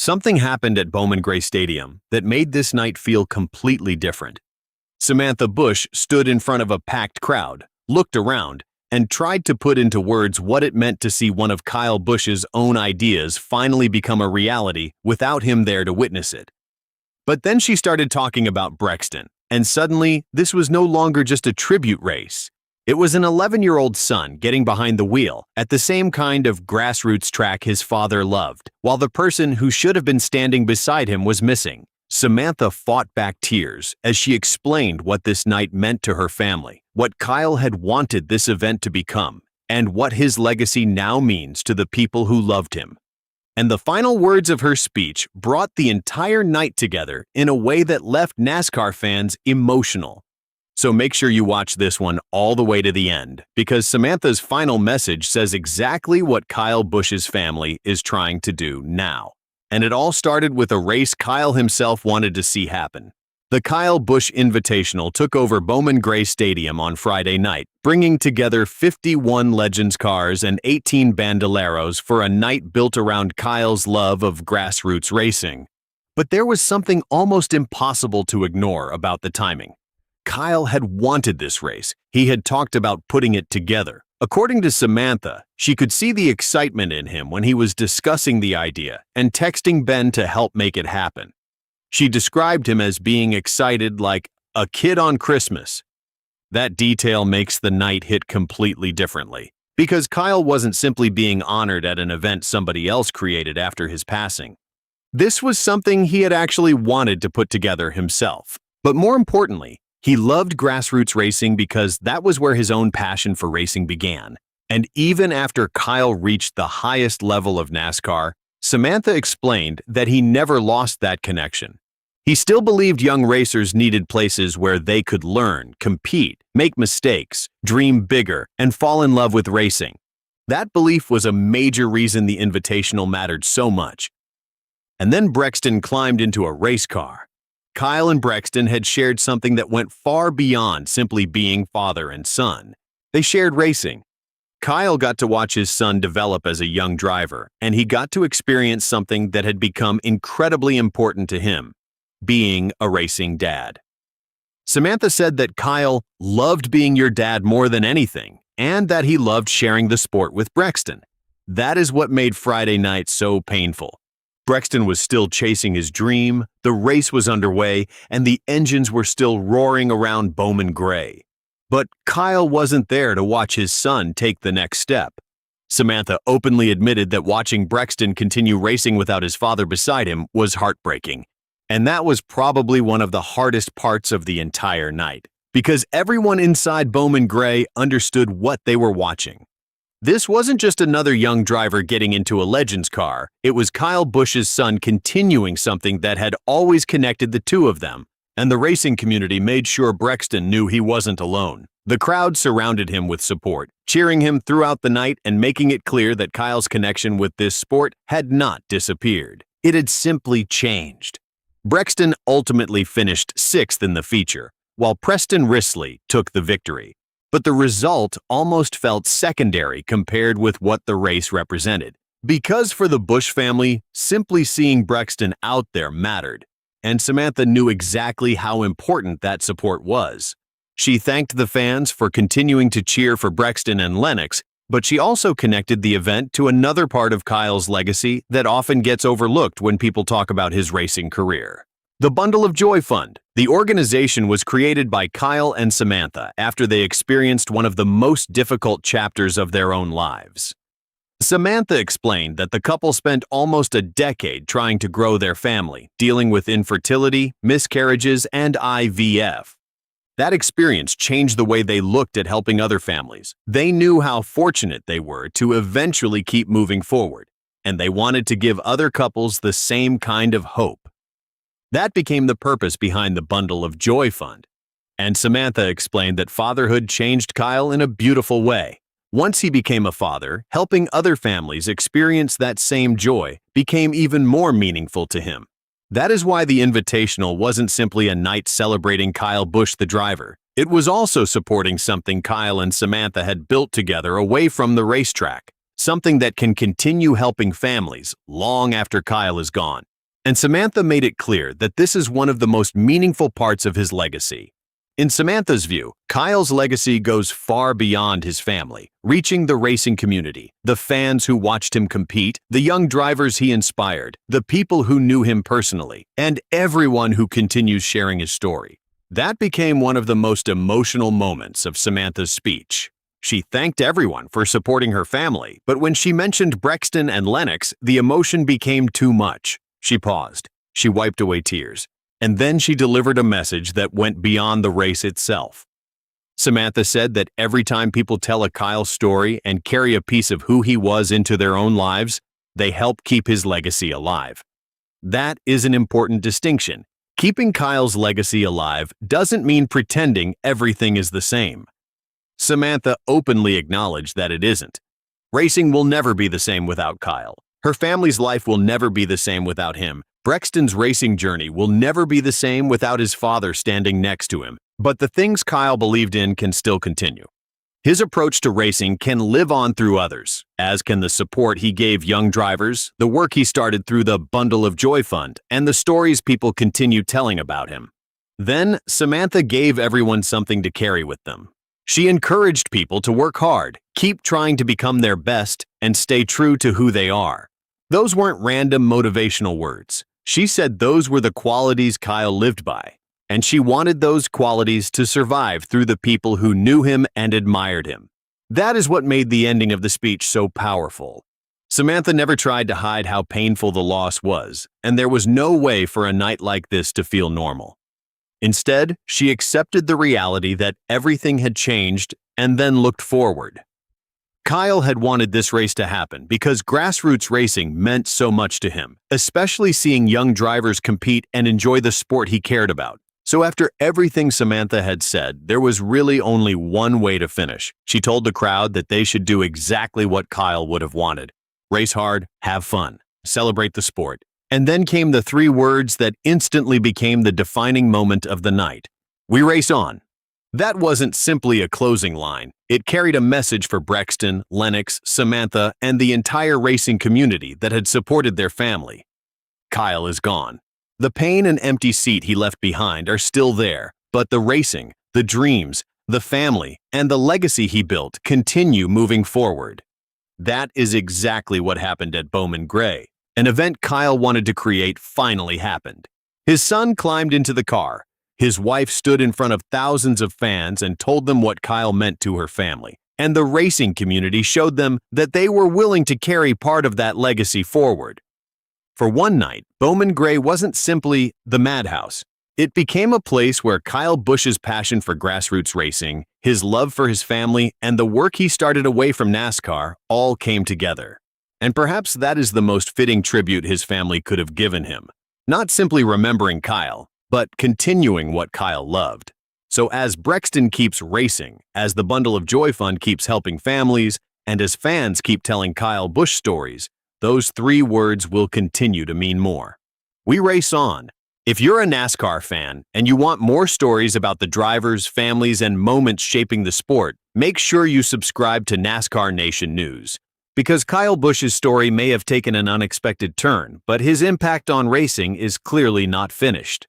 Something happened at Bowman Gray Stadium that made this night feel completely different. Samantha Busch stood in front of a packed crowd, looked around, and tried to put into words what it meant to see one of Kyle Busch's own ideas finally become a reality without him there to witness it. But then she started talking about Brexton, and suddenly this was no longer just a tribute race. It was an 11-year-old son getting behind the wheel at the same kind of grassroots track his father loved, while the person who should have been standing beside him was missing. Samantha fought back tears as she explained what this night meant to her family, what Kyle had wanted this event to become, and what his legacy now means to the people who loved him. And the final words of her speech brought the entire night together in a way that left NASCAR fans emotional. So make sure you watch this one all the way to the end, because Samantha's final message says exactly what Kyle Busch's family is trying to do now. And it all started with a race Kyle himself wanted to see happen. The Kyle Busch Invitational took over Bowman Gray Stadium on Friday night, bringing together 51 Legends Cars and 18 Bandoleros for a night built around Kyle's love of grassroots racing. But there was something almost impossible to ignore about the timing. Kyle had wanted this race. He had talked about putting it together. According to Samantha, she could see the excitement in him when he was discussing the idea and texting Ben to help make it happen. She described him as being excited like a kid on Christmas. That detail makes the night hit completely differently, because Kyle wasn't simply being honored at an event somebody else created after his passing. This was something he had actually wanted to put together himself. But more importantly, he loved grassroots racing because that was where his own passion for racing began. And even after Kyle reached the highest level of NASCAR, Samantha explained that he never lost that connection. He still believed young racers needed places where they could learn, compete, make mistakes, dream bigger, and fall in love with racing. That belief was a major reason the Invitational mattered so much. And then Brexton climbed into a race car. Kyle and Brexton had shared something that went far beyond simply being father and son. They shared racing. Kyle got to watch his son develop as a young driver, and he got to experience something that had become incredibly important to him: being a racing dad. Samantha said that Kyle loved being your dad more than anything, and that he loved sharing the sport with Brexton. That is what made Friday night so painful. Brexton was still chasing his dream, the race was underway, and the engines were still roaring around Bowman Gray. But Kyle wasn't there to watch his son take the next step. Samantha openly admitted that watching Brexton continue racing without his father beside him was heartbreaking. And that was probably one of the hardest parts of the entire night, because everyone inside Bowman Gray understood what they were watching. This wasn't just another young driver getting into a Legends car. It was Kyle Busch's son continuing something that had always connected the two of them, and the racing community made sure Brexton knew he wasn't alone. The crowd surrounded him with support, cheering him throughout the night and making it clear that Kyle's connection with this sport had not disappeared. It had simply changed. Brexton ultimately finished 6th in the feature, while Preston Risley took the victory. But the result almost felt secondary compared with what the race represented. Because for the Busch family, simply seeing Brexton out there mattered, and Samantha knew exactly how important that support was. She thanked the fans for continuing to cheer for Brexton and Lennix, but she also connected the event to another part of Kyle's legacy that often gets overlooked when people talk about his racing career: the Bundle of Joy Fund. The organization was created by Kyle and Samantha after they experienced one of the most difficult chapters of their own lives. Samantha explained that the couple spent almost a decade trying to grow their family, dealing with infertility, miscarriages, and IVF. That experience changed the way they looked at helping other families. They knew how fortunate they were to eventually keep moving forward, and they wanted to give other couples the same kind of hope. That became the purpose behind the Bundle of Joy Fund. And Samantha explained that fatherhood changed Kyle in a beautiful way. Once he became a father, helping other families experience that same joy became even more meaningful to him. That is why the Invitational wasn't simply a night celebrating Kyle Busch the driver. It was also supporting something Kyle and Samantha had built together away from the racetrack, something that can continue helping families long after Kyle is gone. And Samantha made it clear that this is one of the most meaningful parts of his legacy. In Samantha's view, Kyle's legacy goes far beyond his family, reaching the racing community, the fans who watched him compete, the young drivers he inspired, the people who knew him personally, and everyone who continues sharing his story. That became one of the most emotional moments of Samantha's speech. She thanked everyone for supporting her family, but when she mentioned Brexton and Lennix, the emotion became too much. She paused. She wiped away tears. And then she delivered a message that went beyond the race itself. Samantha said that every time people tell a Kyle story and carry a piece of who he was into their own lives, they help keep his legacy alive. That is an important distinction. Keeping Kyle's legacy alive doesn't mean pretending everything is the same. Samantha openly acknowledged that it isn't. Racing will never be the same without Kyle. Her family's life will never be the same without him. Brexton's racing journey will never be the same without his father standing next to him, but the things Kyle believed in can still continue. His approach to racing can live on through others, as can the support he gave young drivers, the work he started through the Bundle of Joy Fund, and the stories people continue telling about him. Then, Samantha gave everyone something to carry with them. She encouraged people to work hard, keep trying to become their best, and stay true to who they are. Those weren't random motivational words. She said those were the qualities Kyle lived by, and she wanted those qualities to survive through the people who knew him and admired him. That is what made the ending of the speech so powerful. Samantha never tried to hide how painful the loss was, and there was no way for a night like this to feel normal. Instead, she accepted the reality that everything had changed and then looked forward. Kyle had wanted this race to happen because grassroots racing meant so much to him, especially seeing young drivers compete and enjoy the sport he cared about. So after everything Samantha had said, there was really only one way to finish. She told the crowd that they should do exactly what Kyle would have wanted. Race hard, have fun, celebrate the sport. And then came the three words that instantly became the defining moment of the night. We race on. That wasn't simply a closing line. It carried a message for Brexton, Lennix, Samantha, and the entire racing community that had supported their family. Kyle is gone. The pain and empty seat he left behind are still there, but the racing, the dreams, the family, and the legacy he built continue moving forward. That is exactly what happened at Bowman Gray. An event Kyle wanted to create finally happened. His son climbed into the car. His wife stood in front of thousands of fans and told them what Kyle meant to her family. And the racing community showed them that they were willing to carry part of that legacy forward. For one night, Bowman Gray wasn't simply the madhouse. It became a place where Kyle Busch's passion for grassroots racing, his love for his family, and the work he started away from NASCAR all came together. And perhaps that is the most fitting tribute his family could have given him. Not simply remembering Kyle, but continuing what Kyle loved. So as Brexton keeps racing, as the Bundle of Joy Fund keeps helping families, and as fans keep telling Kyle Busch stories, those three words will continue to mean more. We race on. If you're a NASCAR fan and you want more stories about the drivers, families, and moments shaping the sport, make sure you subscribe to NASCAR Nation News. Because Kyle Busch's story may have taken an unexpected turn, but his impact on racing is clearly not finished.